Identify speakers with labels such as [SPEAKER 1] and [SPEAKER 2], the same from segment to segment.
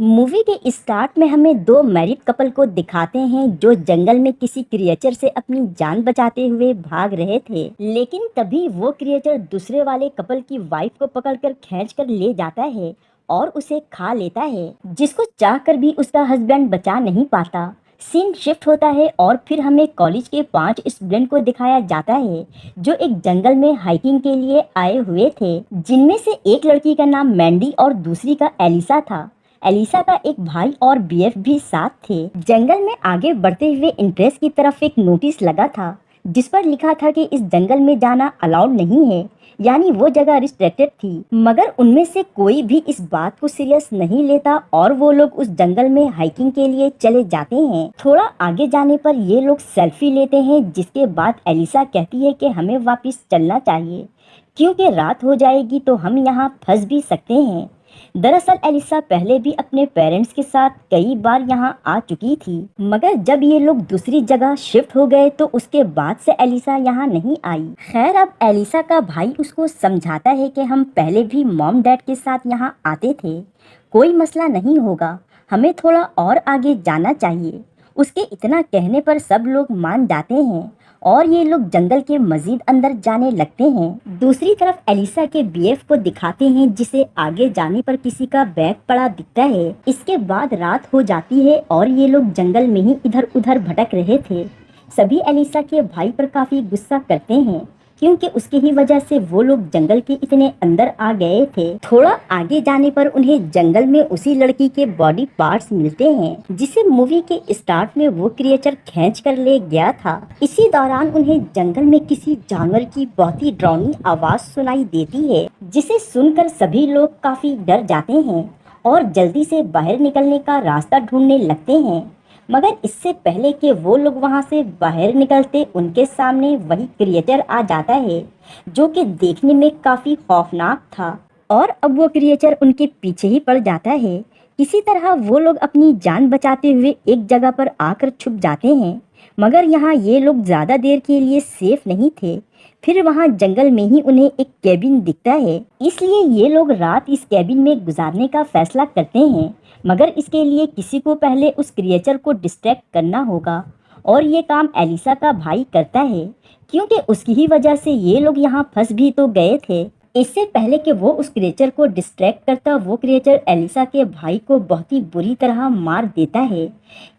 [SPEAKER 1] Movie के start में हमें दो मैरिड कपल को दिखाते हैं जो जंगल में किसी क्रिएचर से अपनी जान बचाते हुए भाग रहे थे। लेकिन तभी वो क्रिएचर दूसरे वाले कपल की वाइफ को पकड़कर खींचकर ले जाता है और उसे खा लेता है, जिसको चाहकर भी उसका हस्बैंड बचा नहीं पाता। सीन शिफ्ट होता है और फिर हमें कॉलेज के 5 स्टूडेंट को दिखाया जाता है जो एक जंगल में हाइकिंग के लिए आए हुए थे, जिनमें से एक लड़की का नाम मैंडी और दूसरी का एलिसा था। एलिसा का एक भाई और बीएफ भी साथ थे। जंगल में आगे बढ़ते हुए इंट्रेस्ट की तरफ एक नोटिस लगा था जिस पर लिखा था कि इस जंगल में जाना अलाउड नहीं है, यानी वो जगह रिस्ट्रिक्टेड थी। मगर उनमें से कोई भी इस बात को सीरियस नहीं लेता और वो लोग उस जंगल में हाइकिंग के लिए चले जाते हैं। थोड़ा आगे जाने पर ये लोग सेल्फी लेते हैं, जिसके बाद एलिसा कहती है कि हमें वापस चलना चाहिए क्योंकि रात हो जाएगी तो हम यहाँ फंस भी सकते हैं। दरअसल एलिसा पहले भी अपने पेरेंट्स के साथ कई बार यहाँ आ चुकी थी, मगर जब ये लोग दूसरी जगह शिफ्ट हो गए तो उसके बाद से एलिसा यहाँ नहीं आई। खैर, अब एलिसा का भाई उसको समझाता है कि हम पहले भी मॉम डैड के साथ यहाँ आते थे, कोई मसला नहीं होगा, हमें थोड़ा और आगे जाना चाहिए। उसके इतना कहने पर सब लोग मान जाते हैं और ये लोग जंगल के मजीद अंदर जाने लगते हैं। दूसरी तरफ एलिसा के बीएफ को दिखाते हैं जिसे आगे जाने पर किसी का बैग पड़ा दिखता है। इसके बाद रात हो जाती है और ये लोग जंगल में ही इधर उधर भटक रहे थे। सभी एलिसा के भाई पर काफी गुस्सा करते हैं क्योंकि उसकी ही वजह से वो लोग जंगल के इतने अंदर आ गए थे। थोड़ा आगे जाने पर उन्हें जंगल में उसी लड़की के बॉडी पार्ट्स मिलते हैं जिसे मूवी के स्टार्ट में वो क्रिएचर खींच कर ले गया था। इसी दौरान उन्हें जंगल में किसी जानवर की बहुत ही डरावनी आवाज सुनाई देती है, जिसे सुनकर सभी लोग काफी डर जाते हैं और जल्दी से बाहर निकलने का रास्ता ढूंढने लगते हैं। मगर इससे पहले कि वो लोग वहां से बाहर निकलते, उनके सामने वही क्रिएचर आ जाता है जो कि देखने में काफी खौफनाक था और अब वो क्रिएचर उनके पीछे ही पड़ जाता है। किसी तरह वो लोग अपनी जान बचाते हुए एक जगह पर आकर छुप जाते हैं, मगर यहाँ ये लोग ज़्यादा देर के लिए सेफ नहीं थे। फिर वहाँ जंगल में ही उन्हें एक कैबिन दिखता है, इसलिए ये लोग रात इस कैबिन में गुजारने का फैसला करते हैं। मगर इसके लिए किसी को पहले उस क्रिएचर को डिस्ट्रैक्ट करना होगा और ये काम एलिसा का भाई करता है क्योंकि उसकी ही वजह से ये लोग यहाँ फंस भी तो गए थे। इससे पहले कि वो उस क्रिएचर को डिस्ट्रैक्ट करता, वो क्रिएचर एलिसा के भाई को बहुत ही बुरी तरह मार देता है।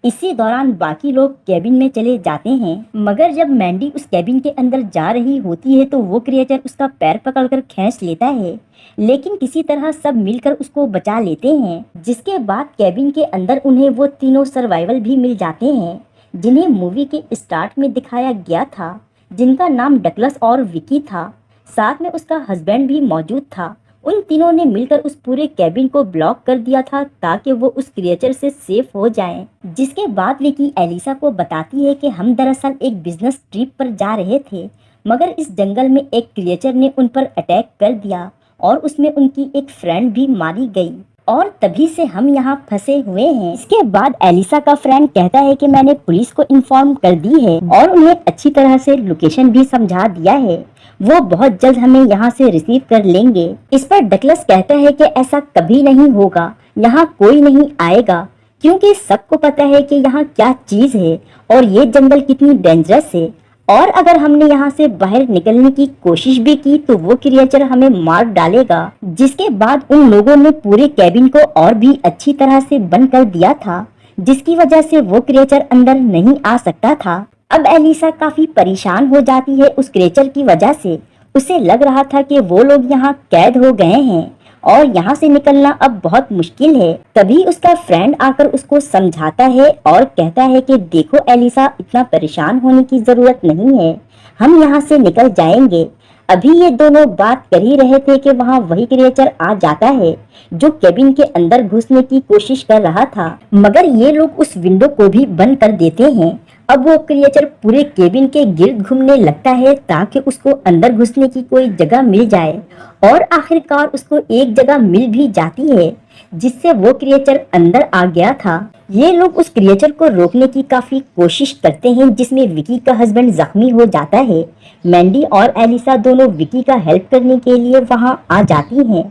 [SPEAKER 1] इसी दौरान बाकी लोग कैबिन में चले जाते हैं, मगर जब मैंडी उस कैबिन के अंदर जा रही होती है तो वो क्रिएचर उसका पैर पकड़कर खींच लेता है, लेकिन किसी तरह सब मिलकर उसको बचा लेते हैं। जिसके बाद कैबिन के अंदर उन्हें वो तीनों सर्वाइवल भी मिल जाते हैं जिन्हें मूवी के स्टार्ट में दिखाया गया था, जिनका नाम डगलस और विकी था। साथ में उसका हस्बैंड भी मौजूद था। उन तीनों ने मिलकर उस पूरे कैबिन को ब्लॉक कर दिया था ताकि वो उस क्रिएचर से सेफ हो जाएं। जिसके बाद विकी एलिसा को बताती है कि हम दरअसल एक बिजनेस ट्रिप पर जा रहे थे, मगर इस जंगल में एक क्रिएचर ने उन पर अटैक कर दिया और उसमें उनकी एक फ्रेंड भी मारी गई और तभी से हम यहाँ फंसे हुए हैं। इसके बाद एलिसा का फ्रेंड कहता है कि मैंने पुलिस को इन्फॉर्म कर दी है और उन्हें अच्छी तरह से लोकेशन भी समझा दिया है, वो बहुत जल्द हमें यहाँ से रिसीव कर लेंगे। इस पर डगलस कहता है कि ऐसा कभी नहीं होगा, यहाँ कोई नहीं आएगा क्योंकि सबको पता है कि यहाँ क्या चीज है और ये जंगल कितनी डेंजरस है, और अगर हमने यहाँ से बाहर निकलने की कोशिश भी की तो वो क्रिएचर हमें मार डालेगा। जिसके बाद उन लोगों ने पूरे कैबिन को और भी अच्छी तरह से बंद कर दिया था, जिसकी वजह से वो क्रिएचर अंदर नहीं आ सकता था। अब एलिसा काफी परेशान हो जाती है उस क्रिएचर की वजह से। उसे लग रहा था कि वो लोग यहाँ कैद हो गए हैं और यहाँ से निकलना अब बहुत मुश्किल है। तभी उसका फ्रेंड आकर उसको समझाता है और कहता है कि देखो एलिसा, इतना परेशान होने की जरूरत नहीं है, हम यहाँ से निकल जाएंगे। अभी ये दोनों बात कर ही रहे थे कि वहाँ वही क्रिएचर आ जाता है जो केबिन के अंदर घुसने की कोशिश कर रहा था, मगर ये लोग उस विंडो को भी बंद कर देते हैं। अब वो क्रिएचर पूरे केबिन के गिर्द घूमने लगता है ताकि उसको अंदर घुसने की कोई जगह मिल जाए और आखिरकार उसको एक जगह मिल भी जाती है जिससे वो क्रिएचर अंदर आ गया था। ये लोग उस क्रिएचर को रोकने की काफी कोशिश करते हैं, जिसमें विकी का हस्बैंड जख्मी हो जाता है। मैंडी और एलिसा दोनों विकी का हेल्प करने के लिए वहां आ जाती हैं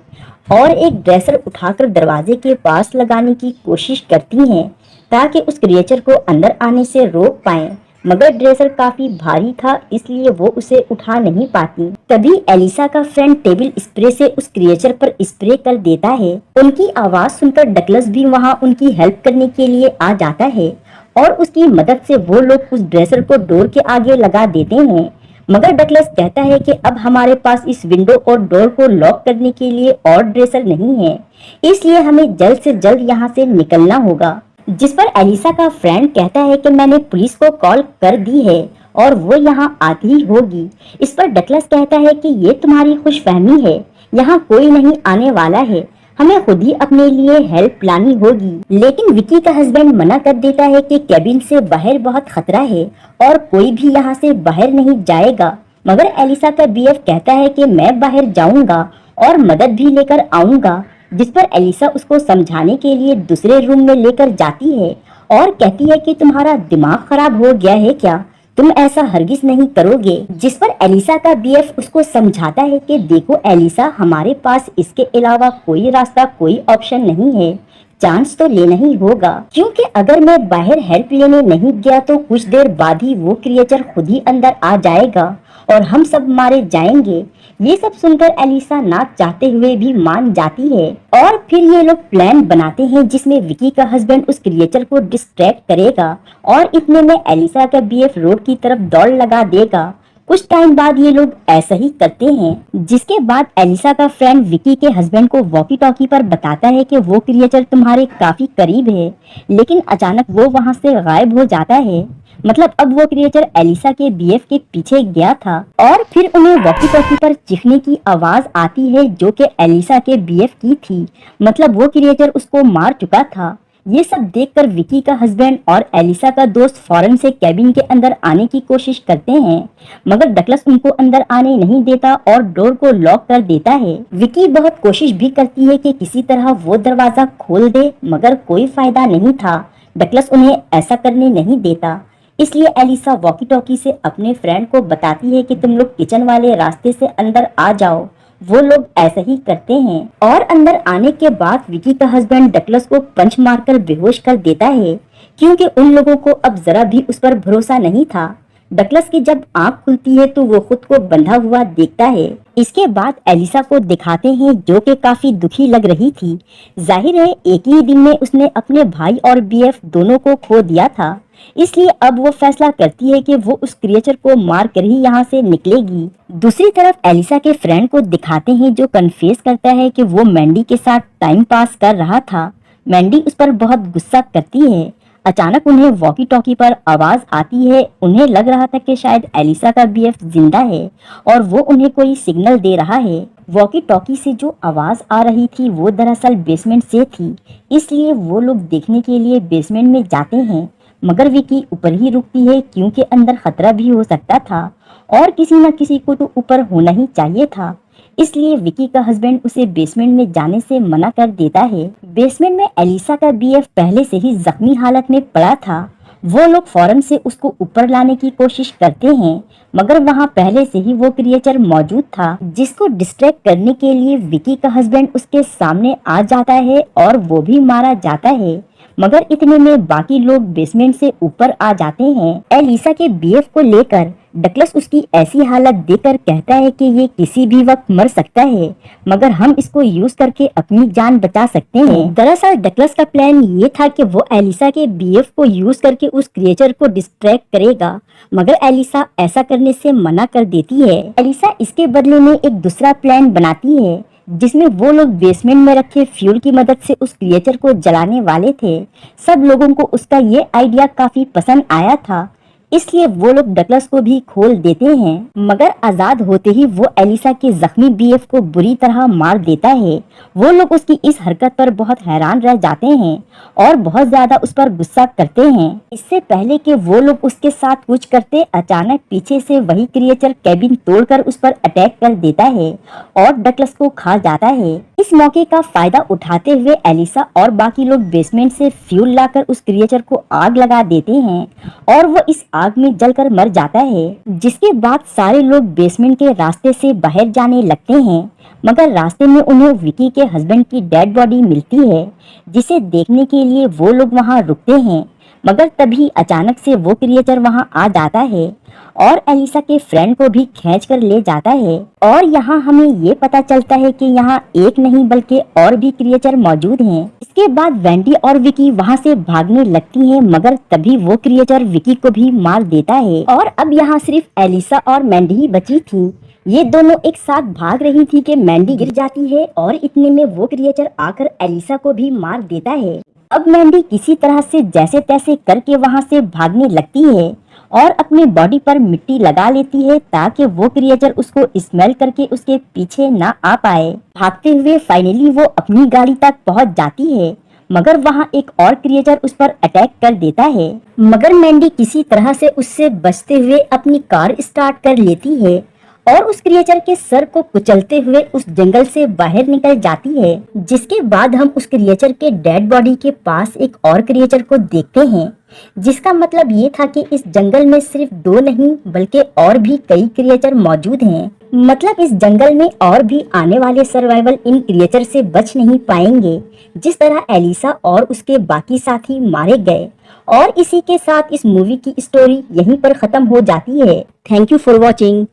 [SPEAKER 1] और एक ड्रेसर उठाकर दरवाजे के पास लगाने की कोशिश करती हैं ताकि उस क्रिएचर को अंदर आने से रोक पाएं। मगर ड्रेसर काफी भारी था, इसलिए वो उसे उठा नहीं पाती। तभी एलिसा का फ्रेंड टेबल स्प्रे से उस क्रिएचर पर स्प्रे कर देता है। उनकी आवाज सुनकर डगलस भी वहाँ उनकी हेल्प करने के लिए आ जाता है और उसकी मदद से वो लोग उस ड्रेसर को डोर के आगे लगा देते हैं। मगर डगलस कहता है कि अब हमारे पास इस विंडो और डोर को लॉक करने के लिए और ड्रेसर नहीं है, इसलिए हमें जल्द से जल्द यहाँ से निकलना होगा। जिस पर एलिसा का फ्रेंड कहता है कि मैंने पुलिस को कॉल कर दी है और वो यहाँ आती ही होगी। इस पर डगलस कहता है कि ये तुम्हारी खुशफहमी है, यहाँ कोई नहीं आने वाला है, हमें खुद ही अपने लिए हेल्प लानी होगी। लेकिन विकी का हस्बैंड मना कर देता है कि केबिन से बाहर बहुत खतरा है और कोई भी यहाँ से बाहर नहीं जाएगा। मगर एलिसा का बीएफ कहता है कि मैं बाहर जाऊंगा और मदद भी लेकर आऊंगा। जिस पर एलिसा उसको समझाने के लिए दूसरे रूम में लेकर जाती है और कहती है कि तुम्हारा दिमाग खराब हो गया है क्या, तुम ऐसा हरगिज नहीं करोगे। जिस पर एलिसा का बीएफ उसको समझाता है कि देखो एलिसा, हमारे पास इसके अलावा कोई रास्ता, कोई ऑप्शन नहीं है, चांस तो लेना ही होगा, क्योंकि अगर मैं बाहर हेल्प लेने नहीं गया तो कुछ देर बाद ही वो क्रिएचर खुद ही अंदर आ जाएगा और हम सब मारे जाएंगे। ये सब सुनकर एलिसा ना चाहते हुए भी मान जाती है और फिर ये लोग प्लान बनाते हैं जिसमें विकी का हस्बैंड उस क्रिएचर को डिस्ट्रैक्ट करेगा और इतने में एलिसा का बीएफ रोड की तरफ दौड़ लगा देगा। कुछ टाइम बाद ये लोग ऐसा ही करते हैं, जिसके बाद एलिसा का फ्रेंड विकी के हस्बैंड को वॉकी टॉकी पर बताता है कि वो क्रिएचर तुम्हारे काफी करीब है, लेकिन अचानक वो वहाँ से गायब हो जाता है। मतलब अब वो क्रिएचर एलिसा के बीएफ के पीछे गया था और फिर उन्हें वॉकी टॉकी पर चीखने की आवाज आती है जो कि एलिसा के बीएफ की थी। मतलब वो क्रिएचर उसको मार चुका था। ये सब देखकर विकी का हस्बैंड और एलिसा का दोस्त फौरन से कैबिन के अंदर आने की कोशिश करते हैं, मगर डगलस उनको अंदर आने नहीं देता और डोर को लॉक कर देता है। विकी बहुत कोशिश भी करती है कि किसी तरह वो दरवाजा खोल दे, मगर कोई फायदा नहीं था। डगलस उन्हें ऐसा करने नहीं देता, इसलिए एलिसा वॉकी टॉकी से अपने फ्रेंड को बताती है कि तुम लोग किचन वाले रास्ते से अंदर आ जाओ। वो लोग ऐसा ही करते हैं और अंदर आने के बाद विकी का हस्बैंड डगलस को पंच मारकर बेहोश कर देता है, क्योंकि उन लोगों को अब जरा भी उस पर भरोसा नहीं था। डगलस की जब आंख खुलती है तो वो खुद को बंधा हुआ देखता है। इसके बाद एलिसा को दिखाते हैं जो कि काफी दुखी लग रही थी। जाहिर है एक ही दिन में उसने अपने भाई और बीएफ दोनों को खो दिया था, इसलिए अब वो फैसला करती है कि वो उस क्रिएचर को मार कर ही यहाँ से निकलेगी। दूसरी तरफ एलिसा के फ्रेंड को दिखाते हैं जो कन्फेस करता है कि वो मैंडी के साथ टाइम पास कर रहा था। मैंडी उस पर बहुत गुस्सा करती है। अचानक उन्हें वॉकी टॉकी पर आवाज आती है। उन्हें लग रहा था कि शायद एलिसा का बीएफ जिंदा है और वो उन्हें कोई सिग्नल दे रहा है। वॉकी टॉकी से जो आवाज आ रही थी वो दरअसल बेसमेंट से थी, इसलिए वो लोग देखने के लिए बेसमेंट में जाते हैं, मगर विकी ऊपर ही रुकती है क्योंकि अंदर खतरा भी हो सकता था और किसी न किसी को तो ऊपर होना ही चाहिए था। इसलिए विकी का हस्बैंड उसे बेसमेंट में जाने से मना कर देता है। बेसमेंट में एलिसा का बीएफ पहले से ही जख्मी हालत में पड़ा था। वो लोग फौरन से उसको ऊपर लाने की कोशिश करते हैं, मगर वहाँ पहले से ही वो क्रिएचर मौजूद था, जिसको डिस्ट्रैक्ट करने के लिए विकी का हस्बैंड उसके सामने आ जाता है और वो भी मारा जाता है। मगर इतने में बाकी लोग बेसमेंट से ऊपर आ जाते हैं। एलिसा के बीएफ को लेकर डगलस उसकी ऐसी हालत देखकर कहता है कि ये किसी भी वक्त मर सकता है, मगर हम इसको यूज करके अपनी जान बचा सकते हैं। दरअसल डगलस का प्लान ये था कि वो एलिसा के बीएफ को यूज करके उस क्रिएचर को डिस्ट्रैक्ट करेगा, मगर एलिसा ऐसा करने से मना कर देती है। एलिसा इसके बदले में एक दूसरा प्लान बनाती है, जिसमें वो लोग बेसमेंट में रखे फ्यूल की मदद से उस क्रिएचर को जलाने वाले थे। सब लोगों को उसका ये आइडिया काफी पसंद आया था, इसलिए वो लोग डगलस को भी खोल देते हैं, मगर आजाद होते ही वो एलिसा के जख्मी बीएफ को बुरी तरह मार देता है। वो लोग उसकी इस हरकत पर बहुत हैरान रह जाते हैं और बहुत ज्यादा उस पर गुस्सा करते हैं। इससे पहले कि वो लोग उसके साथ कुछ करते, अचानक पीछे से वही क्रिएचर कैबिन तोड़कर उस पर अटैक कर देता है और डगलस को खा जाता है। इस मौके का फायदा उठाते हुए एलिसा और बाकी लोग बेसमेंट से फ्यूल लाकर उस क्रिएचर को आग लगा देते हैं और वो इस आग में जलकर मर जाता है। जिसके बाद सारे लोग बेसमेंट के रास्ते से बाहर जाने लगते हैं, मगर रास्ते में उन्हें विकी के हस्बैंड की डेड बॉडी मिलती है, जिसे देखने के लिए वो लोग वहाँ रुकते हैं। मगर तभी अचानक से वो क्रिएचर वहाँ आ जाता है और एलिसा के फ्रेंड को भी खींच कर ले जाता है। और यहाँ हमें ये पता चलता है कि यहाँ एक नहीं बल्कि और भी क्रिएचर मौजूद हैं। इसके बाद वेंडी और विकी वहाँ से भागने लगती हैं, मगर तभी वो क्रिएचर विकी को भी मार देता है। और अब यहाँ सिर्फ एलिसा और मैंडी ही बची थी। ये दोनों एक साथ भाग रही थी कि मैंडी गिर जाती है और इतने में वो क्रिएचर आकर एलिसा को भी मार देता है। अब मैंडी किसी तरह से जैसे तैसे करके वहाँ से भागने लगती है और अपनी बॉडी पर मिट्टी लगा लेती है ताकि वो क्रिएचर उसको स्मेल करके उसके पीछे ना आ पाए। भागते हुए फाइनली वो अपनी गाड़ी तक पहुँच जाती है, मगर वहाँ एक और क्रिएचर उस पर अटैक कर देता है। मगर मैंडी किसी तरह से उससे बचते हुए अपनी कार स्टार्ट कर लेती है और उस क्रिएचर के सर को कुचलते हुए उस जंगल से बाहर निकल जाती है। जिसके बाद हम उस क्रिएचर के डेड बॉडी के पास एक और क्रिएचर को देखते हैं, जिसका मतलब ये था कि इस जंगल में सिर्फ दो नहीं बल्कि और भी कई क्रिएचर मौजूद हैं। मतलब इस जंगल में और भी आने वाले सर्वाइवल इन क्रिएचर से बच नहीं पाएंगे, जिस तरह एलिसा और उसके बाकी साथी मारे गए। और इसी के साथ इस मूवी की स्टोरी यहीं पर खत्म हो जाती है। Thank you for watching.